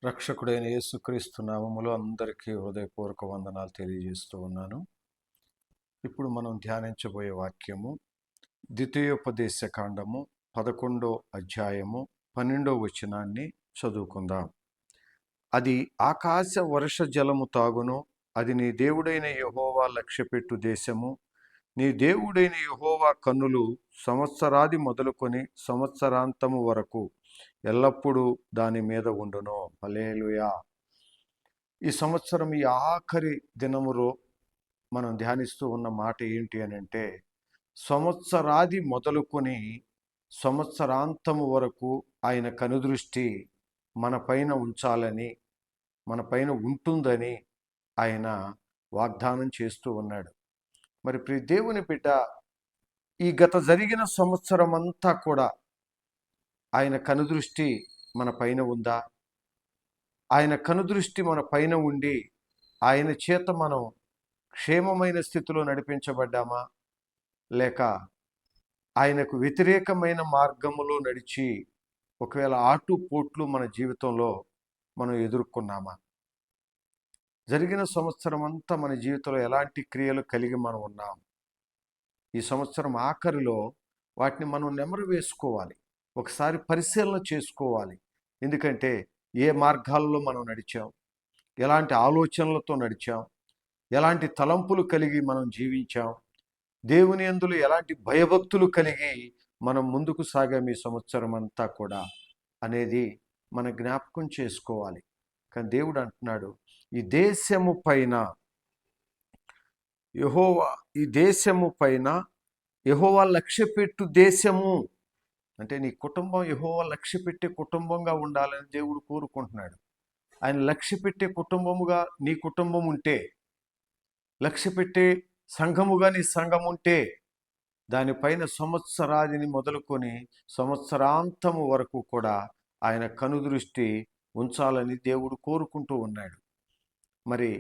రక్షకుడైన యేసుక్రీస్తు నామములో అందరికీ హృదయపూర్వక వందనాలు తెలియజేస్తూ ఉన్నాను. ఇప్పుడు మనం ధ్యానించబోయే వాక్యము ద్వితీయోపదేశ కాండము 11వ అధ్యాయము 12వ వచనాన్ని చదువుకుందాం. అది ఆకాశ వర్ష జలము తాగును, అది నీ దేవుడైన యెహోవా లక్ష్యపెట్టు దేశము. నీ దేవుడైన యెహోవా కన్నులు సంవత్సరాది మొదలుకొని సంవత్సరాంతము వరకు ఎల్లప్పుడూ దాని మీద ఉండును. హల్లెలూయా. ఈ సంవత్సరం ఈ ఆఖరి దినములో మనం ధ్యానిస్తూ ఉన్న మాట ఏంటి అని అంటే, సంవత్సరాది మొదలుకొని సంవత్సరాంతము వరకు ఆయన కనుదృష్టి మన పైన ఉంచాలని, మన పైన ఉంటుందని ఆయన వాగ్దానం చేస్తూ ఉన్నాడు. మరి ప్రియ దేవుని బిడ్డ, ఈ గత జరిగిన సంవత్సరం అంతా కూడా ఆయన కనుదృష్టి మన పైన ఉందా? ఆయన కనుదృష్టి మన పైన ఉండి ఆయన చేత మనం క్షేమమైన స్థితిలో నడిపించబడ్డామా, లేక ఆయనకు వ్యతిరేకమైన మార్గములో నడిచి ఒకవేళ ఆటుపోట్లు మన జీవితంలో మనం ఎదుర్కొన్నామా? జరిగిన సంవత్సరం అంతా మన జీవితంలో ఎలాంటి క్రియలు కలిగి మనం ఉన్నాం? ఈ సంవత్సరం ఆఖరిలో వాటిని మనం నెమరు వేసుకోవాలి, ఒకసారి పరిశీలన చేసుకోవాలి. ఎందుకంటే ఏ మార్గాల్లో మనం నడిచాం, ఎలాంటి ఆలోచనలతో నడిచాం, ఎలాంటి తలంపులు కలిగి మనం జీవించాం, దేవుని యందు ఎలాంటి భయభక్తులు కలిగి మనం ముందుకు సాగాం ఈ సంవత్సరం అంతా కూడా అనేది మన జ్ఞాపకం చేసుకోవాలి. కానీ దేవుడు అంటున్నాడు, ఈ దేశము పైన యెహోవా లక్ష్యపెట్టు దేశము అంటే నీ కుటుంబం యెహోవా లక్ష్యపెట్టే కుటుంబంగా ఉండాలని దేవుడు కోరుకుంటున్నాడు. ఆయన లక్ష్యపెట్టే కుటుంబముగా నీ కుటుంబం ఉంటే, లక్ష్యపెట్టే సంఘముగా నీ సంఘం ఉంటే, దానిపైన సంవత్సరాదిని మొదలుకొని సంవత్సరాంతము వరకు కూడా ఆయన కనుదృష్టి ఉంచాలని దేవుడు కోరుకుంటూ ఉన్నాడు. మరి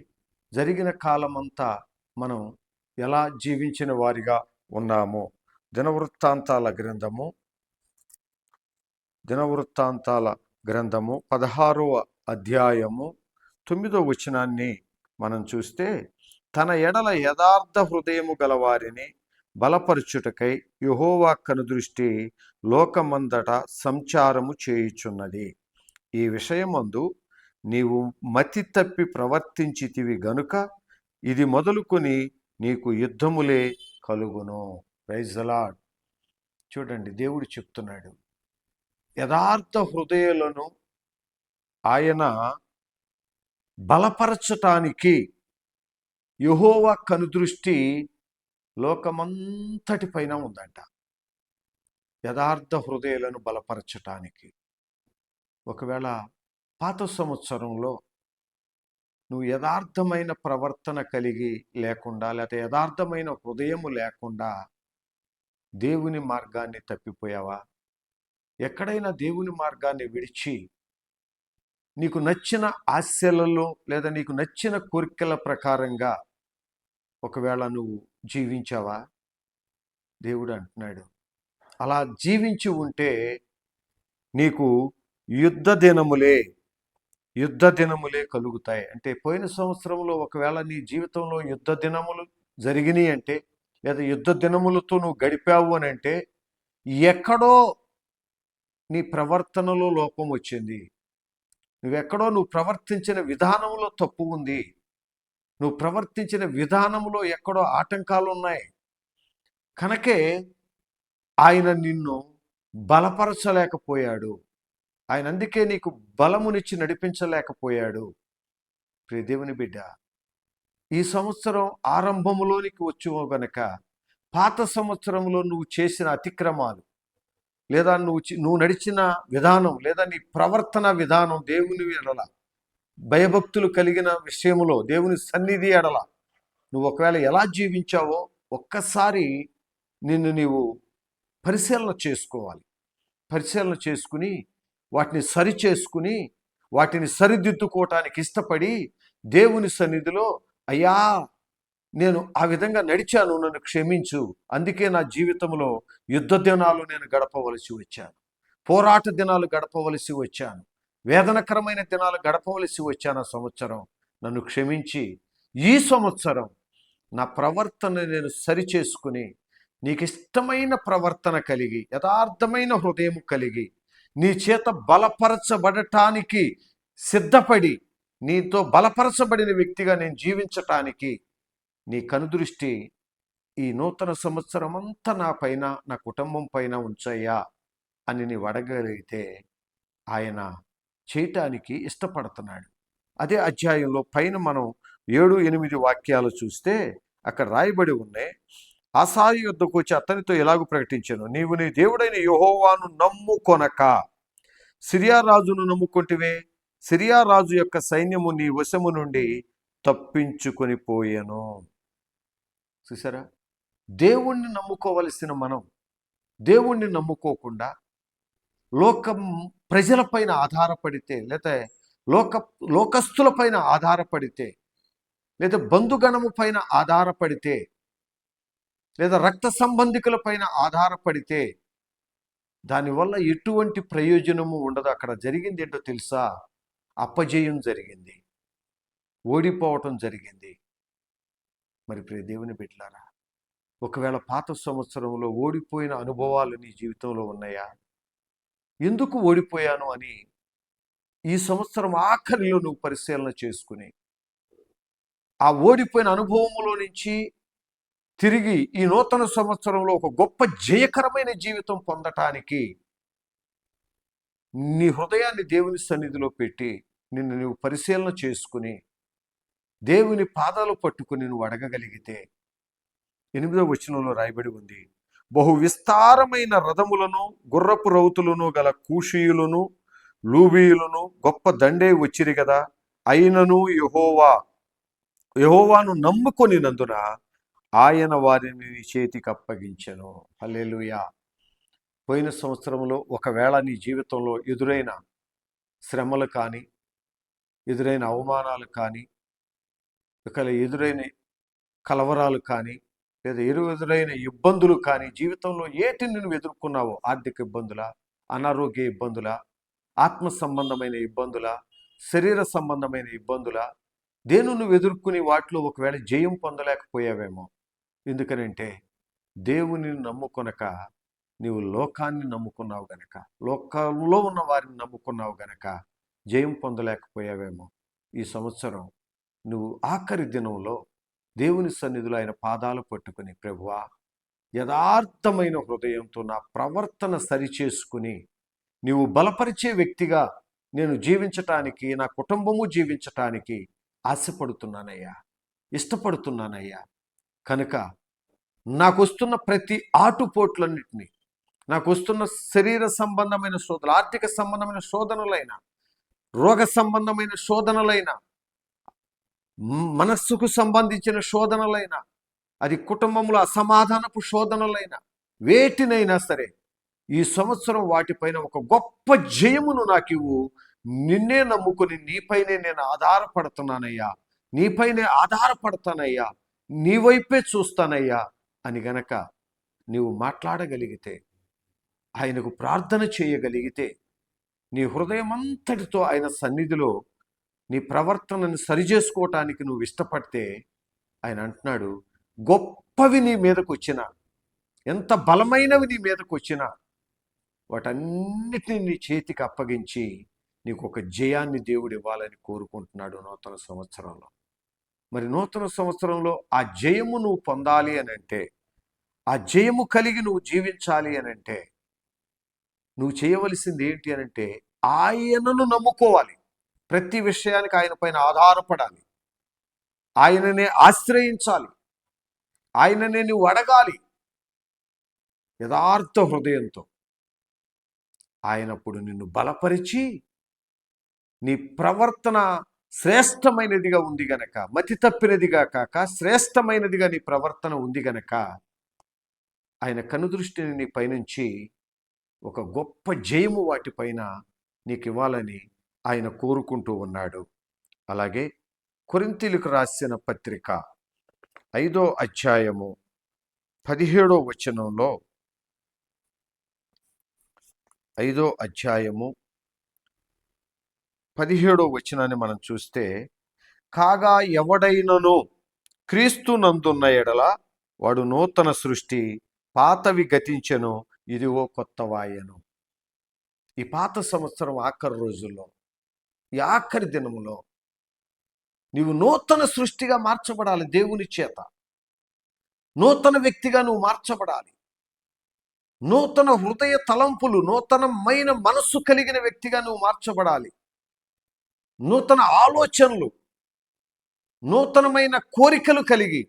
జరిగిన కాలమంతా మనం ఎలా జీవించిన వారిగా ఉన్నామో దినవృత్తాంతాల గ్రంథము 16వ అధ్యాయము 9వ వచనాన్ని మనం చూస్తే, తన ఎడల యథార్థ హృదయము గలవారిని బలపరచుటకై యెహోవా కనుదృష్టి లోకమందట సంచారము చేయుచున్నది. ఈ విషయమందు నీవు మతి తప్పి ప్రవర్తించితివి గనుక ఇది మొదలుకొని నీకు యుద్ధములే కలుగును. Praise the lord. చూడండి, దేవుడు చెప్తున్నాడు, యథార్థ హృదయాలను ఆయన బలపరచటానికి యెహోవా కనుదృష్టి లోకమంతటి పైన ఉందంట. యథార్థ హృదయాలను బలపరచటానికి. ఒకవేళ పాత సంవత్సరంలో నువ్వు యథార్థమైన ప్రవర్తన కలిగి లేకుండా, లేకపోతే యథార్థమైన హృదయము లేకుండా దేవుని మార్గాన్ని తప్పిపోయావా? ఎక్కడైనా దేవుని మార్గాన్ని విడిచి నీకు నచ్చిన ఆశలలో లేదా నీకు నచ్చిన కోరికల ప్రకారంగా ఒకవేళ నువ్వు జీవించావా? దేవుడు అంటున్నాడు, అలా జీవించి ఉంటే నీకు యుద్ధ దినములే కలుగుతాయి. అంటే పోయిన సంవత్సరంలో ఒకవేళ నీ జీవితంలో యుద్ధ దినములు జరిగినాయి అంటే, లేదా యుద్ధ దినములతో నువ్వు గడిపావు అని అంటే, ఎక్కడో నీ ప్రవర్తనలో లోపం వచ్చింది. నువ్వు ప్రవర్తించిన విధానంలో తప్పు ఉంది. నువ్వు ప్రవర్తించిన విధానంలో ఎక్కడో ఆటంకాలు ఉన్నాయి. కనుకే ఆయన నిన్ను బలపరచలేకపోయాడు. ఆయన అందుకే నీకు బలమునిచ్చి నడిపించలేకపోయాడు. ప్రియ దేవుని బిడ్డ, ఈ సంవత్సరం ఆరంభములోనికి వచ్చావు గనక పాత సంవత్సరంలో నువ్వు చేసిన అతిక్రమాలు, లేదా నువ్వు నడిచిన విధానం, లేదా నీ ప్రవర్తన విధానం దేవుని ఎడల భయభక్తులు కలిగిన విషయంలో దేవుని సన్నిధి ఎడల నువ్వు ఒకవేళ ఎలా జీవించావో ఒక్కసారి నీవు పరిశీలన చేసుకోవాలి. పరిశీలన చేసుకుని వాటిని సరిచేసుకుని వాటిని సరిదిద్దుకోవటానికి ఇష్టపడి దేవుని సన్నిధిలో, అయ్యా నేను ఆ విధంగా నడిచాను, నన్ను క్షమించు, అందుకే నా జీవితంలో యుద్ధ దినాలు నేను గడపవలసి వచ్చాను, పోరాట దినాలు గడపవలసి వచ్చాను, వేదనకరమైన దినాలు గడపవలసి వచ్చాను ఆ సంవత్సరం. నన్ను క్షమించి ఈ సంవత్సరం నా ప్రవర్తన నేను సరిచేసుకుని నీకు ఇష్టమైన ప్రవర్తన కలిగి యథార్థమైన హృదయం కలిగి నీ చేత బలపరచబడటానికి సిద్ధపడి నీతో బలపరచబడిన వ్యక్తిగా నేను జీవించటానికి నీ కనుదృష్టి ఈ నూతన సంవత్సరం అంతా నా పైన నా కుటుంబం పైన ఉంచయ్యా అని నీవు అడగలిగితే ఆయన చేయటానికి ఇష్టపడుతున్నాడు. అదే అధ్యాయంలో పైన మనం 7-8 వాక్యాలు చూస్తే అక్కడ రాయబడి ఉన్నాయి. ఆసాయి యొద్దకు వచ్చి అతనితో ఎలాగూ ప్రకటించాను, నీవు నీ దేవుడైన యెహోవాను నమ్ముకొనక సిరియా రాజును నమ్ముకొంటివే, సిరియా రాజు యొక్క సైన్యము నీ వశము నుండి తప్పించుకొని పోయాను. చూసారా, దేవుణ్ణి నమ్ముకోవలసిన మనం దేవుణ్ణి నమ్ముకోకుండా లోకం ప్రజలపైన ఆధారపడితే, లేదా లోకస్తులపైన ఆధారపడితే, లేదా బంధుగణము పైన ఆధారపడితే, లేదా రక్త సంబంధికుల పైన ఆధారపడితే దానివల్ల ఎటువంటి ప్రయోజనము ఉండదు. అక్కడ జరిగింది ఏంటో తెలుసా? అపజయం జరిగింది, ఓడిపోవటం జరిగింది. మరి ప్రియ దేవుని బిడ్డలారా, ఒకవేళ పాత సంవత్సరంలో ఓడిపోయిన అనుభవాలు నీ జీవితంలో ఉన్నాయా? ఎందుకు ఓడిపోయాను అని ఈ సంవత్సరం ఆఖరిలో నువ్వు పరిశీలన చేసుకుని ఆ ఓడిపోయిన అనుభవములో నుంచి తిరిగి ఈ నూతన సంవత్సరంలో ఒక గొప్ప జయకరమైన జీవితం పొందటానికి నీ హృదయాన్ని దేవుని సన్నిధిలో పెట్టి నిన్ను నువ్వు పరిశీలన చేసుకుని దేవుని పాదాలు పట్టుకుని నువ్వు అడగగలిగితే 8వ వచనంలో రాయబడి ఉంది, బహు విస్తారమైన రథములను గుర్రపు రౌతులను గల కూషీయులను లూబీయులను గొప్ప దండే వచ్చిరి కదా, అయినను యెహోవాను నమ్ముకొనినందున ఆయన వారిని నీ చేతికి అప్పగించెను. హల్లెలూయా. పోయిన సంవత్సరంలో ఒకవేళ నీ జీవితంలో ఎదురైన శ్రమలు కానీ, ఎదురైన అవమానాలు కానీ, ఎదురైన కలవరాలు కానీ, లేదా ఎదురైన ఇబ్బందులు కానీ, జీవితంలో ఏటిని నువ్వు ఎదుర్కొన్నావో, ఆర్థిక ఇబ్బందుల, అనారోగ్య ఇబ్బందుల, ఆత్మ సంబంధమైన ఇబ్బందుల, శరీర సంబంధమైన ఇబ్బందుల, దేని నువ్వు ఎదుర్కొని వాటిలో ఒకవేళ జయం పొందలేకపోయావేమో. ఎందుకనంటే దేవుని నమ్ముకొనక నీవు లోకాన్ని నమ్ముకున్నావు గనక, లోకంలో ఉన్న వారిని నమ్ముకున్నావు గనక జయం పొందలేకపోయావేమో. ఈ సంవత్సరం నువ్వు ఆఖరి దినంలో దేవుని సన్నిధిలో ఆయన పాదాలు పట్టుకుని, ప్రభువా, యథార్థమైన హృదయంతో నా ప్రవర్తన సరిచేసుకుని నీవు బలపరిచే వ్యక్తిగా నేను జీవించటానికి, నా కుటుంబము జీవించటానికి ఆశపడుతున్నానయ్యా, ఇష్టపడుతున్నానయ్యా. కనుక నాకు వస్తున్న ప్రతి ఆటుపోట్లన్నింటినీ, నాకు వస్తున్న శరీర సంబంధమైన శోధనలు, ఆర్థిక సంబంధమైన శోధనలైన, రోగ సంబంధమైన శోధనలైన, మనస్సుకు సంబంధించిన శోధనలైన, అది కుటుంబంలో అసమాధానపు శోధనలైన, వేటినైనా సరే ఈ సంవత్సరం వాటిపైన ఒక గొప్ప జయమును నాకు ఇవ్వు. నిన్నే నమ్ముకుని నీపైనే నేను ఆధారపడుతున్నానయ్యా, నీపైనే ఆధారపడతానయ్యా, నీ వైపే చూస్తానయ్యా అని గనక నీవు మాట్లాడగలిగితే, ఆయనకు ప్రార్థన చేయగలిగితే, నీ హృదయం అంతటితో ఆయన సన్నిధిలో నీ ప్రవర్తనను సరిచేసుకోవటానికి నువ్వు ఇష్టపడితే, ఆయన అంటున్నాడు, గొప్పవి నీ మీదకు వచ్చినా, ఎంత బలమైనవి నీ మీదకు వచ్చినా వాటన్నిటిని నీ చేతికి అప్పగించి నీకు ఒక జయాన్ని దేవుడు ఇవ్వాలని కోరుకుంటున్నాడు నూతన సంవత్సరంలో. మరి నూతన సంవత్సరంలో ఆ జయము నువ్వు పొందాలి అని అంటే, ఆ జయము కలిగి నువ్వు జీవించాలి అని అంటే, నువ్వు చేయవలసింది ఏంటి అని అంటే, ఆయనను నమ్ముకోవాలి. ప్రతి విషయానికి ఆయన పైన ఆధారపడాలి, ఆయననే ఆశ్రయించాలి, ఆయననే నువ్వు అడగాలి యథార్థ హృదయంతో. ఆయనప్పుడు నిన్ను బలపరిచి నీ ప్రవర్తన శ్రేష్టమైనదిగా ఉంది గనక, మతి తప్పినదిగా కాక శ్రేష్టమైనదిగా నీ ప్రవర్తన ఉంది గనక, ఆయన కనుదృష్టిని నీ పైనుంచి ఒక గొప్ప జయము వాటిపైన నీకు ఇవ్వాలని ఆయన కోరుకుంటూ ఉన్నాడు. అలాగే కొరింథీయులకు రాసిన పత్రిక 5వ అధ్యాయము 17వ వచనంలో, 5వ అధ్యాయము 17వ వచనాన్ని మనం చూస్తే, కాగా ఎవడైనను క్రీస్తు నందున్న ఎడల వాడు నూతన సృష్టి, పాతవి గతించెను, ఇదిగో కొత్తవాయెను. ఈ పాత సంవత్సరం ఆఖరి రోజుల్లో, ఈ ఆఖరి దినములో నీవు నూతన సృష్టిగా మార్చబడాలి. దేవుని చేత నూతన వ్యక్తిగా నువ్వు మార్చబడాలి. నూతన హృదయ తలంపులు, నూతనమైన మనస్సు కలిగిన వ్యక్తిగా నువ్వు మార్చబడాలి. నూతన ఆలోచనలు, నూతనమైన కోరికలు కలిగి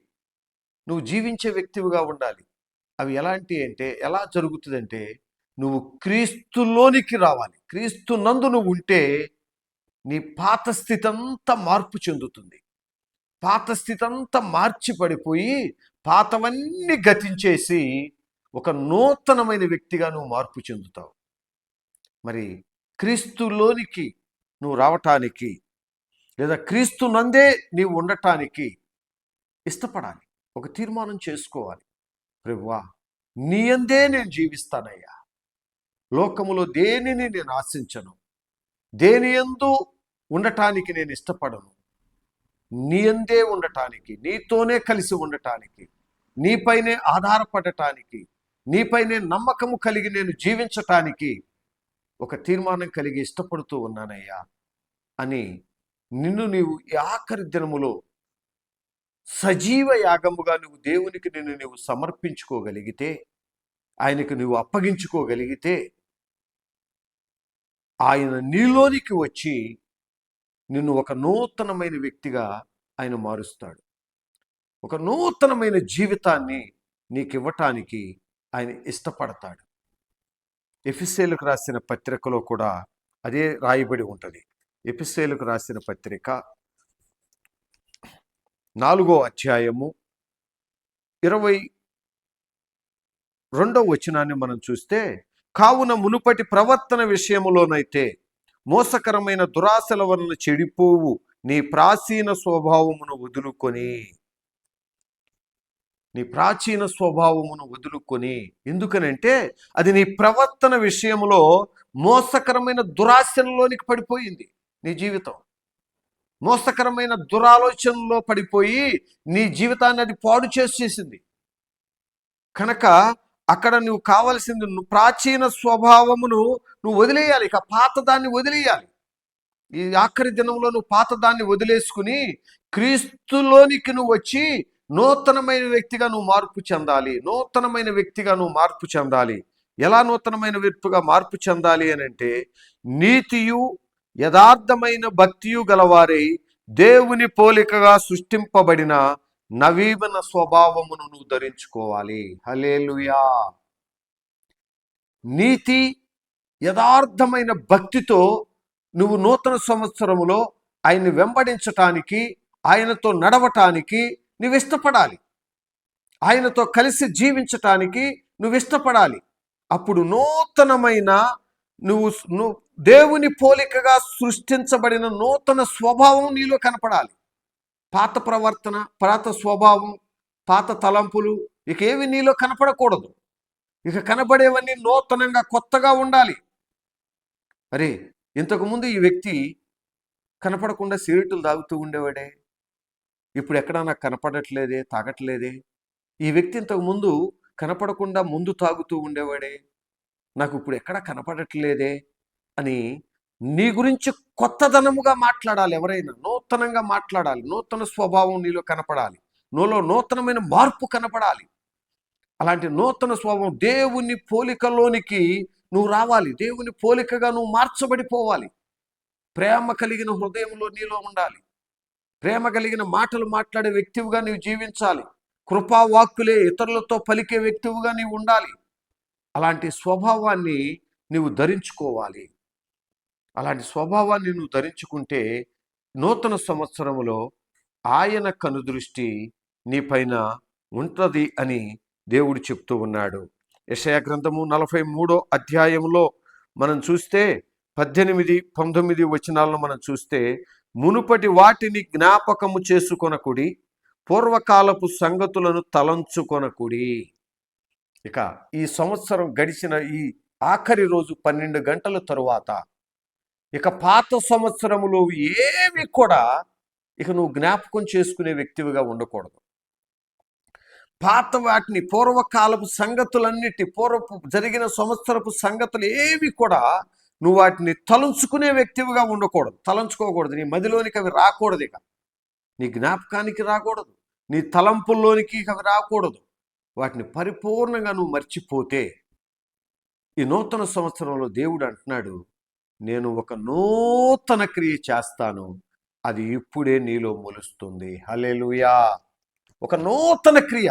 నువ్వు జీవించే వ్యక్తివిగా ఉండాలి. అవి ఎలాంటి అంటే, ఎలా జరుగుతుందంటే, నువ్వు క్రీస్తులోనికి రావాలి. క్రీస్తు నందు నువ్వు ఉంటే నీ పాత స్థితి అంతా మార్పు చెందుతుంది. పాత స్థితి అంతా మార్చి పడిపోయి పాతవన్నీ గతించేసి ఒక నూతనమైన వ్యక్తిగా నువ్వు మార్పు చెందుతావు. మరి క్రీస్తులోనికి నువ్వు రావటానికి, లేదా క్రీస్తు నందే నీవు ఉండటానికి ఇష్టపడాలి. ఒక తీర్మానం చేసుకోవాలి. ప్రభువా, నీ యందే నేను జీవిస్తానయ్యా. లోకములో దేనిని నేను ఆశించను, దేని యందు ఉండటానికి నేను ఇష్టపడను. నీ యందే ఉండటానికి, నీతోనే కలిసి ఉండటానికి, నీపైనే ఆధారపడటానికి, నీపైనే నమ్మకము కలిగి నేను జీవించటానికి ఒక తీర్మానం కలిగి ఇష్టపడుతూ ఉన్నానయ్యా అని నిన్ను నీవు ఈ ఆఖరి దినములో సజీవ యాగముగా నువ్వు దేవునికి నిన్ను నువ్వు సమర్పించుకోగలిగితే, ఆయనకు నువ్వు అప్పగించుకోగలిగితే, ఆయన నీలోనికి వచ్చి నిన్ను ఒక నూతనమైన వ్యక్తిగా ఆయన మారుస్తాడు. ఒక నూతనమైన జీవితాన్ని నీకు ఇవ్వటానికి ఆయన ఇష్టపడతాడు. ఎఫెసీయులకు రాసిన పత్రికలో కూడా అదే రాయబడి ఉంటుంది. ఎఫెసీయులకు రాసిన పత్రిక 4వ అధ్యాయము 22వ వచనాన్ని మనం చూస్తే, కావున మునుపటి ప్రవర్తన విషయములోనైతే మోసకరమైన దురాశల వలన చెడిపోవు నీ ప్రాచీన స్వభావమును వదులుకొని, నీ ప్రాచీన స్వభావమును వదులుకొని, ఎందుకనంటే అది నీ ప్రవర్తన విషయంలో మోసకరమైన దురాశలలోనికి పడిపోయింది. నీ జీవితం మోసకరమైన దురాలోచనలో పడిపోయి నీ జీవితాన్ని అది పాడు చేసేసింది. కనుక అక్కడ నువ్వు కావలసింది ప్రాచీన స్వభావమును నువ్వు వదిలేయాలి. ఇక పాత దాన్ని వదిలేయాలి. ఈ ఆఖరి దినంలో నువ్వు పాత దాన్ని వదిలేసుకుని క్రీస్తులోనికి నువ్వు వచ్చి నూతనమైన వ్యక్తిగా నువ్వు మార్పు చెందాలి. నూతనమైన వ్యక్తిగా నువ్వు మార్పు చెందాలి. ఎలా నూతనమైన వ్యక్తిగా మార్పు చెందాలి అని అంటే, నీతియు యథార్థమైన భక్తియు గలవారై దేవుని పోలికగా సృష్టింపబడిన నవీన స్వభావమును నువ్వు ధరించుకోవాలి. హల్లెలూయా. నీతి యథార్థమైన భక్తితో నువ్వు నూతన సంవత్సరములో ఆయన్ని వెంబడించటానికి, ఆయనతో నడవటానికి నువ్వు ఇష్టపడాలి. ఆయనతో కలిసి జీవించటానికి నువ్వు ఇష్టపడాలి. అప్పుడు నూతనమైన నువ్వు దేవుని పోలికగా సృష్టించబడిన నూతన స్వభావం నీలో కనపడాలి. పాత ప్రవర్తన, పాత స్వభావం, పాత తలంపులు ఇక ఏవి నీలో కనపడకూడదు. ఇక కనబడేవన్నీ నూతనంగా, కొత్తగా ఉండాలి. అరే, ఇంతకుముందు ఈ వ్యక్తి కనపడకుండా సిగరెట్లు తాగుతూ ఉండేవాడే, ఇప్పుడు ఎక్కడా నాకు కనపడట్లేదే, తాగట్లేదే. ఈ వ్యక్తి ఇంతకుముందు కనపడకుండా ముందు తాగుతూ ఉండేవాడే, నాకు ఇప్పుడు ఎక్కడా కనపడట్లేదే అని నీ గురించి కొత్తదనముగా మాట్లాడాలి. ఎవరైనా నూతనంగా మాట్లాడాలి. నూతన స్వభావం నీలో కనపడాలి. నీలో నూతనమైన మార్పు కనపడాలి. అలాంటి నూతన స్వభావం, దేవుని పోలికలోనికి నువ్వు రావాలి. దేవుని పోలికగా నువ్వు మార్చబడిపోవాలి. ప్రేమ కలిగిన హృదయంలో నీలో ఉండాలి. ప్రేమ కలిగిన మాటలు మాట్లాడే వ్యక్తివిగా నీవు జీవించాలి. కృపావాక్కులే ఇతరులతో పలికే వ్యక్తివిగా నీవు ఉండాలి. అలాంటి స్వభావాన్ని నీవు ధరించుకోవాలి. అలాంటి స్వభావాన్ని నువ్వు ధరించుకుంటే నూతన సంవత్సరములో ఆయన కనుదృష్టి నీపైన ఉంటుంది అని దేవుడు చెప్తూ ఉన్నాడు. యెషయా గ్రంథము 43వ అధ్యాయంలో మనం చూస్తే 18, 19 వచనాలను మనం చూస్తే, మునుపటి వాటిని జ్ఞాపకము చేసుకొనకుడి, పూర్వకాలపు సంగతులను తలంచుకొనకుడి. ఇక ఈ సంవత్సరం గడిచిన ఈ ఆఖరి రోజు 12 గంటల తరువాత ఇక పాత సంవత్సరములో ఏవి కూడా ఇక నువ్వు జ్ఞాపకం చేసుకునే వ్యక్తివిగా ఉండకూడదు. పాత వాటిని, పూర్వకాలపు సంగతులన్నిటి, పూర్వపు జరిగిన సంవత్సరపు సంగతులు ఏవి కూడా నువ్వు వాటిని తలంచుకునే వ్యక్తివిగా ఉండకూడదు, తలంచుకోకూడదు. నీ మదిలోనికి అవి రాకూడదు, ఇక నీ జ్ఞాపకానికి రాకూడదు, నీ తలంపుల్లోనికి అవి రాకూడదు. వాటిని పరిపూర్ణంగా నువ్వు మర్చిపోతే ఈ నూతన సంవత్సరంలో దేవుడు అంటున్నాడు, నేను ఒక నూతన క్రియ చేస్తాను, అది ఇప్పుడే నీలో మొలుస్తుంది. హల్లెలూయా. ఒక నూతన క్రియ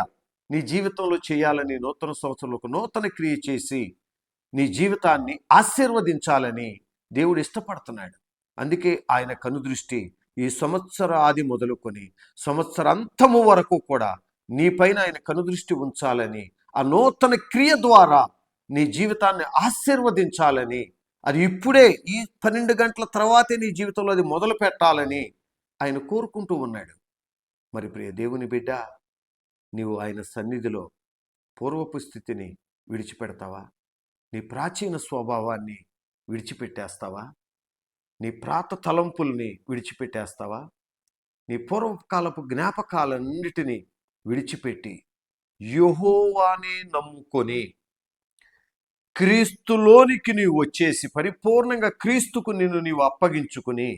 నీ జీవితంలో చేయాలని, నూతన సంవత్సరంలో ఒక నూతన క్రియ చేసి నీ జీవితాన్ని ఆశీర్వదించాలని దేవుడు ఇష్టపడుతున్నాడు. అందుకే ఆయన కనుదృష్టి ఈ సంవత్సర ఆది మొదలుకొని సంవత్సరాంతము వరకు కూడా నీపైన ఆయన కనుదృష్టి ఉంచాలని, ఆ నూతన క్రియ ద్వారా నీ జీవితాన్ని ఆశీర్వదించాలని, అది ఇప్పుడే ఈ 12 గంటల తర్వాతే నీ జీవితంలో అది మొదలు పెట్టాలని ఆయన కోరుకుంటూ ఉన్నాడు. మరి ప్రియ దేవుని బిడ్డ, నీవు ఆయన సన్నిధిలో పూర్వపు స్థితిని విడిచిపెడతావా? నీ ప్రాచీన స్వభావాన్ని విడిచిపెట్టేస్తావా? నీ ప్రాత తలంపుల్ని విడిచిపెట్టేస్తావా? నీ పూర్వకాలపు జ్ఞాపకాలన్నిటినీ విడిచిపెట్టి యెహోవానే నమ్ముకొని క్రీస్తులోనికి నీవు వచ్చేసి పరిపూర్ణంగా క్రీస్తుకు నీవు అప్పగించుకుని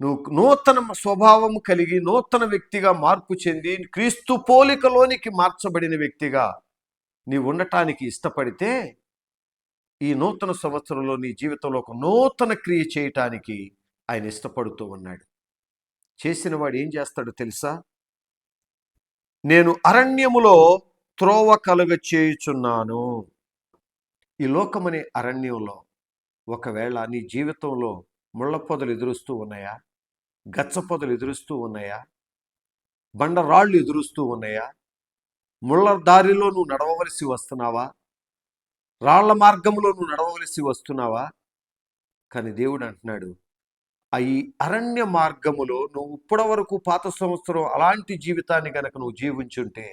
నువ్వు నూతన స్వభావము కలిగి నూతన వ్యక్తిగా మార్పు చెంది క్రీస్తు పోలికలోనికి మార్చబడిన వ్యక్తిగా నీవు ఉండటానికి ఇష్టపడితే ఈ నూతన సంవత్సరంలో నీ జీవితంలో ఒక నూతన క్రియ చేయటానికి ఆయన ఇష్టపడుతూ ఉన్నాడు. చేసిన వాడు ఏం చేస్తాడో తెలుసా? నేను అరణ్యములో త్రోవ కలుగ చేయుచున్నాను. ఈ లోకమనే అరణ్యంలో ఒకవేళ నీ జీవితంలో ముళ్ళ పొదలు ఎదురుస్తూ ఉన్నాయా? గచ్చ పొదలు ఎదురుస్తూ ఉన్నాయా? బండరాళ్ళు ఎదురుస్తూ ఉన్నాయా? ముళ్ళ దారిలో నువ్వు నడవవలసి వస్తున్నావా? రాళ్ల మార్గంలో నువ్వు నడవవలసి వస్తున్నావా? కానీ దేవుడు అంటున్నాడు, ఈ అరణ్య మార్గములో నువ్వు ఇప్పటి వరకు పాత సంవత్సరం అలాంటి జీవితాన్ని గనక నువ్వు జీవించుంటే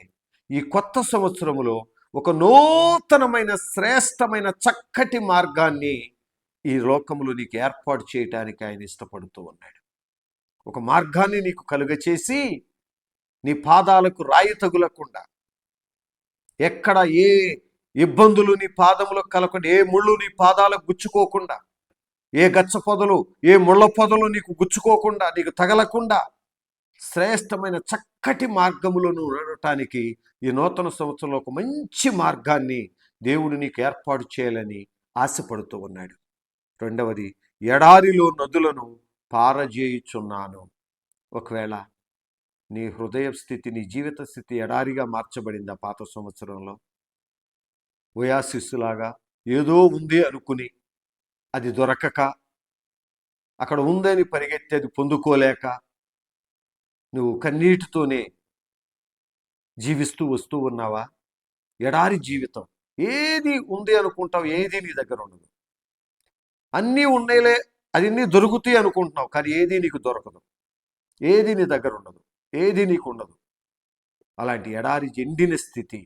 ఈ కొత్త సంవత్సరములో ఒక నూతనమైన శ్రేష్టమైన చక్కటి మార్గాన్ని ఈ లోకములో నీకు ఏర్పాటు చేయటానికి ఆయన ఇష్టపడుతూ ఉన్నాడు. ఒక మార్గాన్ని నీకు కలుగచేసి నీ పాదాలకు రాయి తగులకుండా, ఎక్కడ ఏ ఇబ్బందులు నీ పాదములకు కలగకుండా, ఏ ముళ్ళు నీ పాదాలకు గుచ్చుకోకుండా, ఏ గచ్చ పొదలు ఏ ముళ్ళ పొదలు నీకు గుచ్చుకోకుండా, నీకు తగలకుండా శ్రేష్టమైన చక్కటి మార్గములో నువ్వు నడవటానికి ఈ నూతన సంవత్సరంలో ఒక మంచి మార్గాన్ని దేవుడు నీకు ఏర్పాటు చేయాలని ఆశపడుతూ ఉన్నాడు. రెండవది, ఎడారిలో నదులను పారజేయుచున్నాను. ఒకవేళ నీ హృదయ స్థితి, నీ జీవిత స్థితి ఎడారిగా మార్చబడింది ఆ పాత సంవత్సరంలో, ఓయాసిస్సులాగా ఏదో ఉంది అనుకుని అది దొరకక, అక్కడ ఉందని పరిగెత్తి అది పొందుకోలేక నువ్వు కన్నీటితోనే జీవిస్తూ వస్తూ ఉన్నావా? ఎడారి జీవితం. ఏది ఉంది అనుకుంటావు, ఏది నీ దగ్గర ఉండదు. అన్నీ ఉన్నాయిలే, అది అన్నీ దొరుకుతాయి అనుకుంటున్నావు, కానీ ఏది నీకు దొరకదు, ఏది నీ దగ్గర ఉండదు, ఏది నీకు ఉండదు. అలాంటి ఎడారి ఎండిన స్థితి,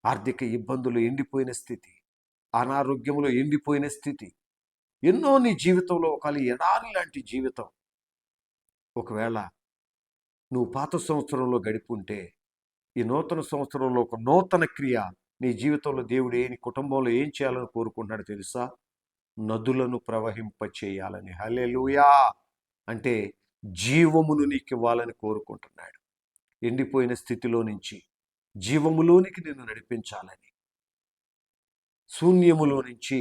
ఆర్థిక ఇబ్బందులు ఎండిపోయిన స్థితి, అనారోగ్యంలో ఎండిపోయిన స్థితి, ఎన్నో నీ జీవితంలో ఒకవేళ ఎడారి లాంటి జీవితం ఒకవేళ నువ్వు పాత సంవత్సరంలో గడిపుంటే ఈ నూతన సంవత్సరంలో ఒక నూతన క్రియ నీ జీవితంలో దేవుడు నీ కుటుంబంలో ఏం చేయాలని కోరుకుంటున్నాడు తెలుసా? నదులను ప్రవహింప చేయాలని. హల్లెలూయా. అంటే జీవమును నీకు ఇవ్వాలని కోరుకుంటున్నాడు. ఎండిపోయిన స్థితిలో నుంచి జీవములోనికి నిన్ను నడిపించాలని, శూన్యములో నుంచి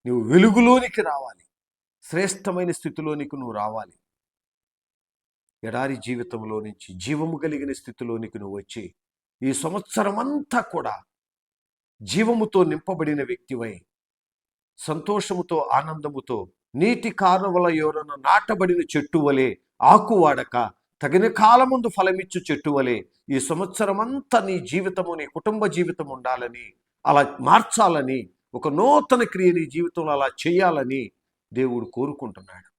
నువ్వు వెలుగులోనికి రావాలి, శ్రేష్టమైన స్థితిలోనికి నువ్వు రావాలి. ఎడారి జీవితంలో నుంచి జీవము కలిగిన స్థితిలోనికి నువ్వు వచ్చి ఈ సంవత్సరం అంతా కూడా జీవముతో నింపబడిన వ్యక్తివై సంతోషముతో ఆనందముతో నీటి కారణముల ఎవరన్న నాటబడిన చెట్టు వలె ఆకు వాడక తగిన కాలముందు ఫలమిచ్చు చెట్టు వలె ఈ సంవత్సరం అంతా నీ జీవితము, నీ కుటుంబ జీవితం ఉండాలని, అలా మార్చాలని, ఒక నూతన క్రియ నీ జీవితంలో అలా చేయాలని దేవుడు కోరుకుంటున్నాడు.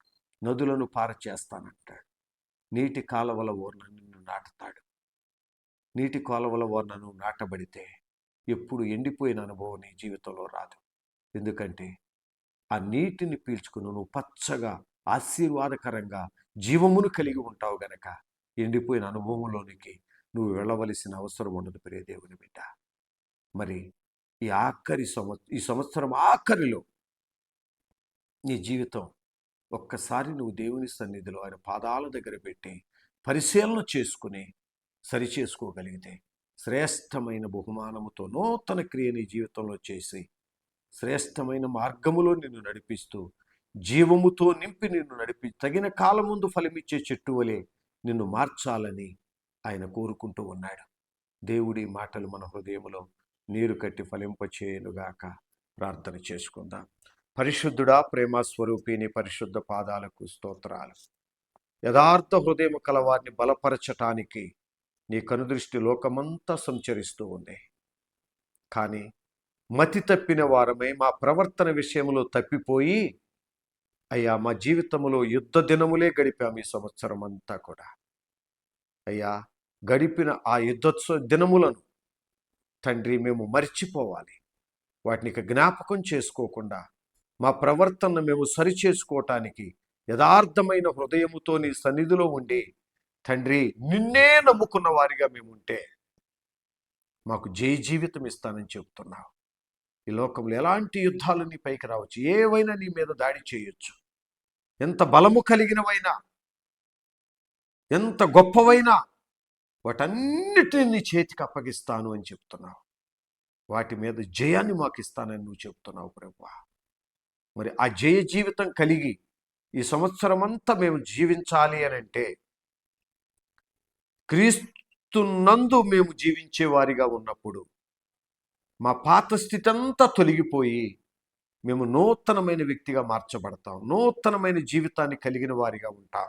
నదులను పారచేస్తానంటాడు. నీటి కాలవల ఓర్న నిన్ను నాటుతాడు. నీటి కాలువల ఓర్న నువ్వు నాటబడితే ఎప్పుడు ఎండిపోయిన అనుభవం నీ జీవితంలో రాదు. ఎందుకంటే ఆ నీటిని పీల్చుకుని నువ్వు పచ్చగా ఆశీర్వాదకరంగా జీవమును కలిగి ఉంటావు గనక ఎండిపోయిన అనుభవంలోనికి నువ్వు వెళ్ళవలసిన అవసరం ఉండదు ప్రియ దేవుని బిడ్డ. మరి ఈ సంవత్సరం ఆఖరిలో నీ జీవితం ఒక్కసారి నువ్వు దేవుని సన్నిధిలో ఆయన పాదాల దగ్గర పెట్టి పరిశీలన చేసుకుని సరిచేసుకోగలిగితే శ్రేష్టమైన బహుమానముతో నూతన క్రియ నీ జీవితంలో చేసి శ్రేష్టమైన మార్గములో నిన్ను నడిపిస్తూ జీవముతో నింపి నిన్ను నడిపి తగిన కాలం ముందు ఫలమిచ్చే చెట్టు వలె నిన్ను మార్చాలని ఆయన కోరుకుంటూ ఉన్నాడు. దేవుడి మాటలు మన హృదయములో నీరు కట్టి ఫలింపచేయునుగాక. ప్రార్థన చేసుకుందాం. పరిశుద్ధుడా, ప్రేమ స్వరూపిణి పరిశుద్ధ పాదాలకు స్తోత్రాలు. యథార్థ హృదయం కలవారిని బలపరచటానికి నీ కనుదృష్టి లోకమంతా సంచరిస్తూ ఉంది. కానీ మతి తప్పిన వారమై మా ప్రవర్తన విషయంలో తప్పిపోయి అయ్యా మా జీవితంలో యుద్ధ దినములే గడిపాము. ఈ సంవత్సరం అంతా కూడా అయ్యా గడిపిన ఆ యుద్ధోత్సవ దినములను తండ్రి మేము మర్చిపోవాలి. వాటిని జ్ఞాపకం చేసుకోకుండా మా ప్రవర్తన మేము సరిచేసుకోవటానికి యథార్థమైన హృదయముతో నీ సన్నిధిలో ఉండి తండ్రి నిన్నే నమ్ముకున్న వారిగా మేము ఉంటే మాకు జయ జీవితం ఇస్తానని చెబుతున్నావు. ఈ లోకంలో ఎలాంటి యుద్ధాలు నీ పైకి రావచ్చు, ఏవైనా నీ మీద దాడి చేయొచ్చు. ఎంత బలము కలిగినవైనా, ఎంత గొప్పవైనా వాటన్నిటిని నీ చేతికి అప్పగిస్తాను అని చెప్తున్నావు. వాటి మీద జయాన్ని మాకు ఇస్తానని నువ్వు చెప్తున్నావు ప్రభువా. మరి ఆ జయ జీవితం కలిగి ఈ సంవత్సరం అంతా మేము జీవించాలి అని అంటే క్రీస్తునందు మేము జీవించే వారిగా ఉన్నప్పుడు మా పాత స్థితి అంతా తొలగిపోయి మేము నూతనమైన వ్యక్తిగా మార్చబడతాం, నూతనమైన జీవితాన్ని కలిగిన వారిగా ఉంటాం.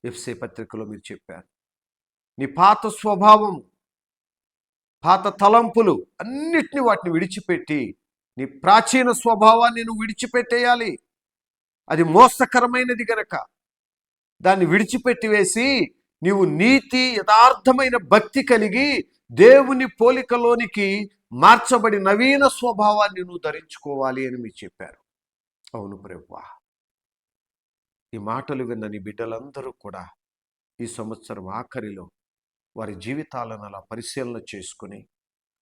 ఎఫ్ఎస్సీ పత్రికలో మీరు చెప్పారు, నీ పాత స్వభావం, పాత తలంపులు అన్నిటినీ వాటిని విడిచిపెట్టి నీ ప్రాచీన స్వభావాన్ని నువ్వు విడిచిపెట్టేయాలి. అది మోసకరమైనది గనక దాన్ని విడిచిపెట్టి వేసి నీవు నీతి యథార్థమైన భక్తి కలిగి దేవుని పోలికలోనికి మార్చబడి నవీన స్వభావాన్ని నువ్వు ధరించుకోవాలి అని మీరు చెప్పారు. అవును ప్రభువా, ఈ మాటలు విన్న నీ బిడ్డలందరూ కూడా ఈ సంవత్సరం ఆఖరిలో వారి జీవితాలను అలా పరిశీలన చేసుకుని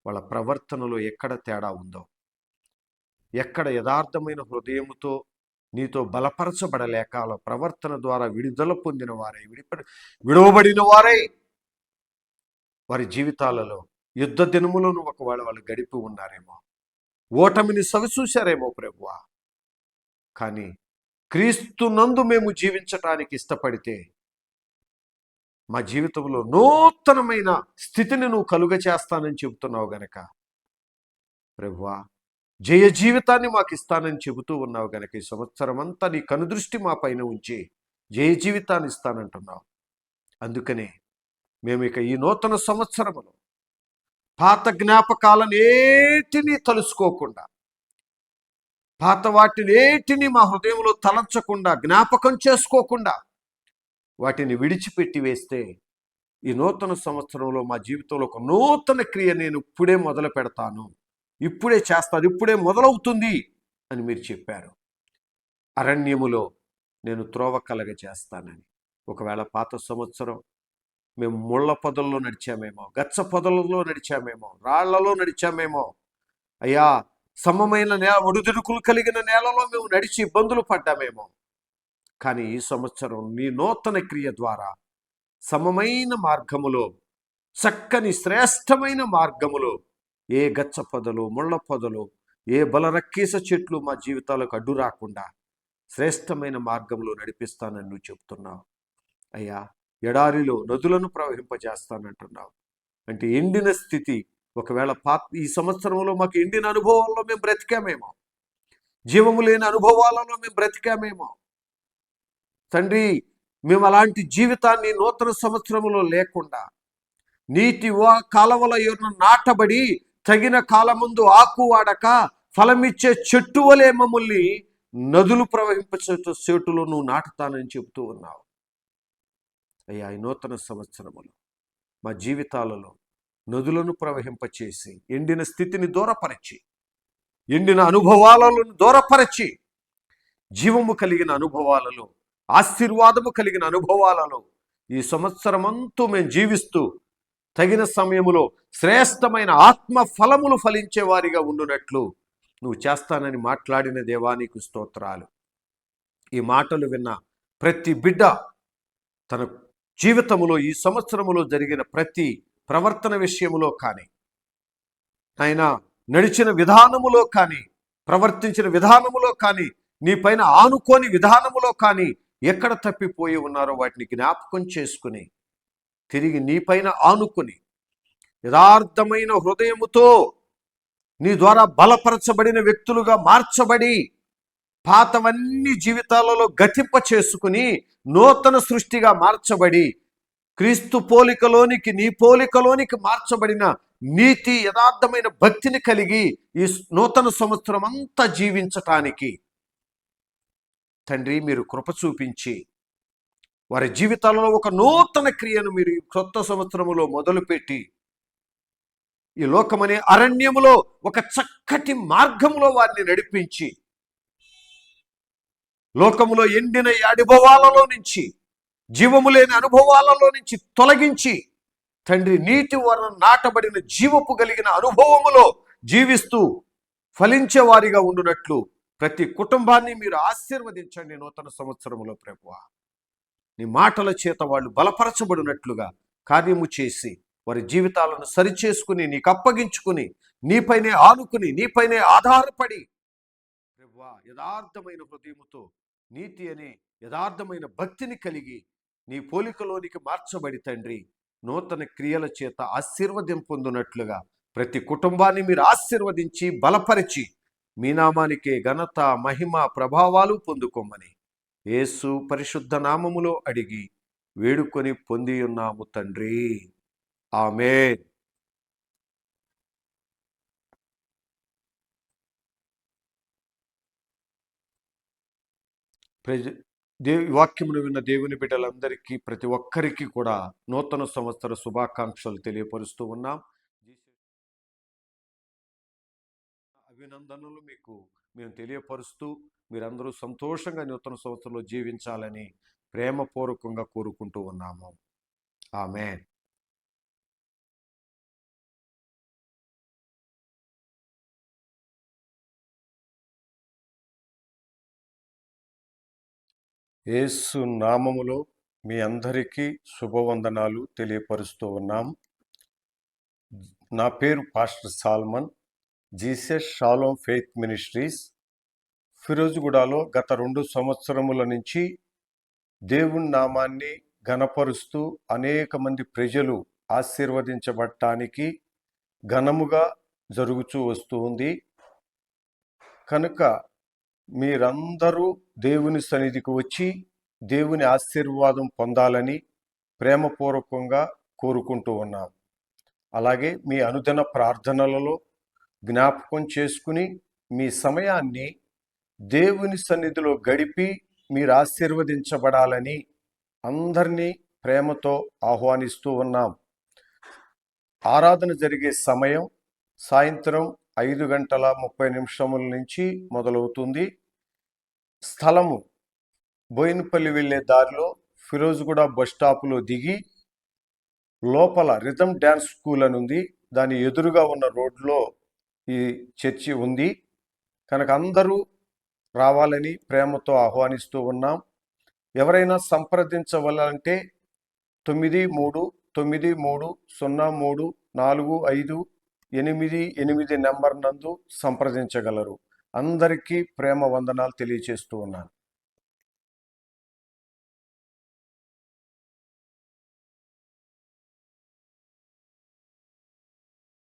వాళ్ళ ప్రవర్తనలో ఎక్కడ తేడా ఉందో, ఎక్కడ యథార్థమైన హృదయముతో నీతో బలపరచబడలేక వాళ్ళ ప్రవర్తన ద్వారా విడుదల పొందిన వారై విడవబడిన వారై వారి జీవితాలలో యుద్ధ దినములను ఒకవేళ వాళ్ళు గడిపి ఉన్నారేమో, ఓటమిని సవిచూశారేమో ప్రభువా. కానీ క్రీస్తునందు మేము జీవించటానికి ఇష్టపడితే మా జీవితంలో నూతనమైన స్థితిని నువ్వు కలుగ చేస్తానని చెబుతున్నావు గనక ప్రభువా, జయ జీవితాన్ని మాకు ఇస్తానని చెబుతూ ఉన్నావు గనక ఈ సంవత్సరం అంతా నీ కనుదృష్టి మా పైన ఉంచి జయ జీవితాన్ని ఇస్తానంటున్నావు. అందుకనే మేము ఇక ఈ నూతన సంవత్సరములో పాత జ్ఞాపకాలను ఏటిని తలుసుకోకుండా, పాత వాటిని ఏటిని మా హృదయంలో తలంచకుండా, జ్ఞాపకం చేసుకోకుండా వాటిని విడిచిపెట్టి వేస్తే ఈ నూతన సంవత్సరంలో మా జీవితంలో ఒక నూతన క్రియ నేను ఇప్పుడే మొదలు పెడతాను, ఇప్పుడే చేస్తాను, ఇప్పుడే మొదలవుతుంది అని మీరు చెప్పారు. అరణ్యములో నేను త్రోవ కలగ చేస్తానని. ఒకవేళ పాత సంవత్సరం మేము ముళ్ళ పొదల్లో నడిచామేమో, గచ్చ పొదలలో నడిచామేమో, రాళ్లలో నడిచామేమో, అయ్యా సమమైన ఒడిదుడుకులు కలిగిన నేలలో మేము నడిచి ఇబ్బందులు పడ్డామేమో. కానీ ఈ సంవత్సరం నీ నూతన క్రియ ద్వారా సమమైన మార్గములో, చక్కని శ్రేష్టమైన మార్గములో, ఏ గచ్చ పొదలు, ముళ్ళ పొదలు, ఏ బలరక్కీస చెట్లు మా జీవితాలకు అడ్డు రాకుండా శ్రేష్టమైన మార్గంలో నడిపిస్తానని నువ్వు చెప్తున్నావు. అయ్యా ఎడారిలో నదులను ప్రవహింపజేస్తానంటున్నావు. అంటే ఎండిన స్థితి ఒకవేళ ఈ సంవత్సరంలో మాకు ఎండిన అనుభవాల్లో మేము బ్రతికామేమో, జీవము లేని అనుభవాలలో మేము బ్రతికామేమో తండ్రి. మేము అలాంటి జీవితాన్ని నూతన సంవత్సరంలో లేకుండా నీటి కాలవల నాటబడి తగిన కాలముందు ఆకు వాడక ఫలమిచ్చే చెట్టు వలె మమ్మల్ని నదులు చెట్టులో నువ్వు నాటుతానని చెబుతూ ఉన్నావు. అయ్యా ఈ నూతన సంవత్సరములో మా జీవితాలలో నదులను ప్రవహింపచేసి ఎండిన స్థితిని దూరపరిచి ఎండిన అనుభవాలను దూరపరచి జీవము కలిగిన అనుభవాలలో, ఆశీర్వాదము కలిగిన అనుభవాలలో ఈ సంవత్సరమంతా మేము జీవిస్తూ తగిన సమయములో శ్రేష్టమైన ఆత్మ ఫలములు ఫలించే వారిగా ఉండునట్లు నువ్వు చేస్తానని మాట్లాడిన దేవానికి స్తోత్రాలు. ఈ మాటలు విన్న ప్రతి బిడ్డ తన జీవితములో ఈ సంవత్సరములో జరిగిన ప్రతి ప్రవర్తన విషయములో కానీ, ఆయన నడిచిన విధానములో కానీ, ప్రవర్తించిన విధానములో కానీ, నీ పైన ఆనుకోని విధానములో కానీ ఎక్కడ తప్పిపోయి ఉన్నారో వాటిని జ్ఞాపకం చేసుకుని తిరిగి నీపైన ఆనుకుని యథార్థమైన హృదయముతో నీ ద్వారా బలపరచబడిన వ్యక్తులుగా మార్చబడి పాతవన్నీ జీవితాలలో గతింప చేసుకుని నూతన సృష్టిగా మార్చబడి క్రీస్తు పోలికలోనికి, నీ పోలికలోనికి మార్చబడిన నీతి యథార్థమైన భక్తిని కలిగి ఈ నూతన సంవత్సరం అంతా జీవించటానికి తండ్రి మీరు కృప చూపించి వారి జీవితాలలో ఒక నూతన క్రియను మీరు కొత్త సంవత్సరములో మొదలుపెట్టి ఈ లోకమనే అరణ్యములో ఒక చక్కటి మార్గములో వారిని నడిపించి లోకములో ఎండిన అనుభవాలలో నుంచి, జీవము లేని అనుభవాలలో నుంచి తొలగించి తండ్రి నీటి వలన నాటబడిన జీవపు కలిగిన అనుభవములో జీవిస్తూ ఫలించే వారిగా ఉండునట్లు ప్రతి కుటుంబాన్ని మీరు ఆశీర్వదించండి. నూతన సంవత్సరములో ప్రభువా నీ మాటల చేత వాళ్ళు బలపరచబడినట్లుగా కార్యము చేసి వారి జీవితాలను సరిచేసుకుని నీకు అప్పగించుకుని నీపైనే ఆనుకుని నీపైనే ఆధారపడి ప్రభువా యథార్థమైన హృదయముతో నీతి అనే యథార్థమైన భక్తిని కలిగి నీ పోలికలోనికి మార్చబడి తండ్రి నూతన క్రియల చేత ఆశీర్వదం పొందునట్లుగా ప్రతి కుటుంబాన్ని మీరు ఆశీర్వదించి బలపరిచి మీ నామానికే ఘనత, మహిమ, ప్రభావాలు పొందుకోమని యేసు పరిశుద్ధ నామములో అడిగి వేడుకొని పొంది ఉన్నాము తండ్రి. ఆమేన్. వాక్యమును విన్న దేవుని బిడ్డలందరికీ ప్రతి ఒక్కరికి కూడా నూతన సంవత్సర శుభాకాంక్షలు తెలియపరుస్తూ ఉన్నాం. అభినందనలు మీకు మేము తెలియపరుస్తూ మీరందరూ సంతోషంగా నూతన సంవత్సరంలో జీవించాలని ప్రేమపూర్వకంగా కోరుకుంటూ ఉన్నాము. ఆమేన్. యేసు నామములో మీ అందరికీ శుభవందనాలు తెలియపరుస్తూ ఉన్నాం. నా పేరు pastor Solomon, Jesus Shalom faith ministries, ఫిరోజుగూడలో గత 2 సంవత్సరముల నుంచి దేవుని నామాన్ని ఘనపరుస్తూ అనేక మంది ప్రజలు ఆశీర్వదించబడటానికి ఘనముగా జరుగుతూ వస్తూ ఉంది. కనుక మీరందరూ దేవుని సన్నిధికి వచ్చి దేవుని ఆశీర్వాదం పొందాలని ప్రేమపూర్వకంగా కోరుకుంటూ ఉన్నాం. అలాగే మీ అనుదిన ప్రార్థనలలో జ్ఞాపకం చేసుకుని మీ సమయాన్ని దేవుని సన్నిధిలో గడిపి మీరు ఆశీర్వదించబడాలని అందరినీ ప్రేమతో ఆహ్వానిస్తూ ఉన్నాం. ఆరాధన జరిగే సమయం సాయంత్రం 5:30 నుంచి మొదలవుతుంది. స్థలము బోయినపల్లి వెళ్ళే దారిలో ఫిరోజుగూడ బస్ స్టాప్లో దిగి లోపల రిథమ్ డ్యాన్స్ స్కూల్ అని ఉంది, దాని ఎదురుగా ఉన్న రోడ్లో ఈ చర్చి ఉంది. కనుక అందరూ రావాలని ప్రేమతో ఆహ్వానిస్తూ ఉన్నాం. ఎవరైనా సంప్రదించవాలంటే 9303034588 నెంబర్ నందు సంప్రదించగలరు. అందరికీ ప్రేమ వందనాలు తెలియజేస్తూ ఉన్నాను.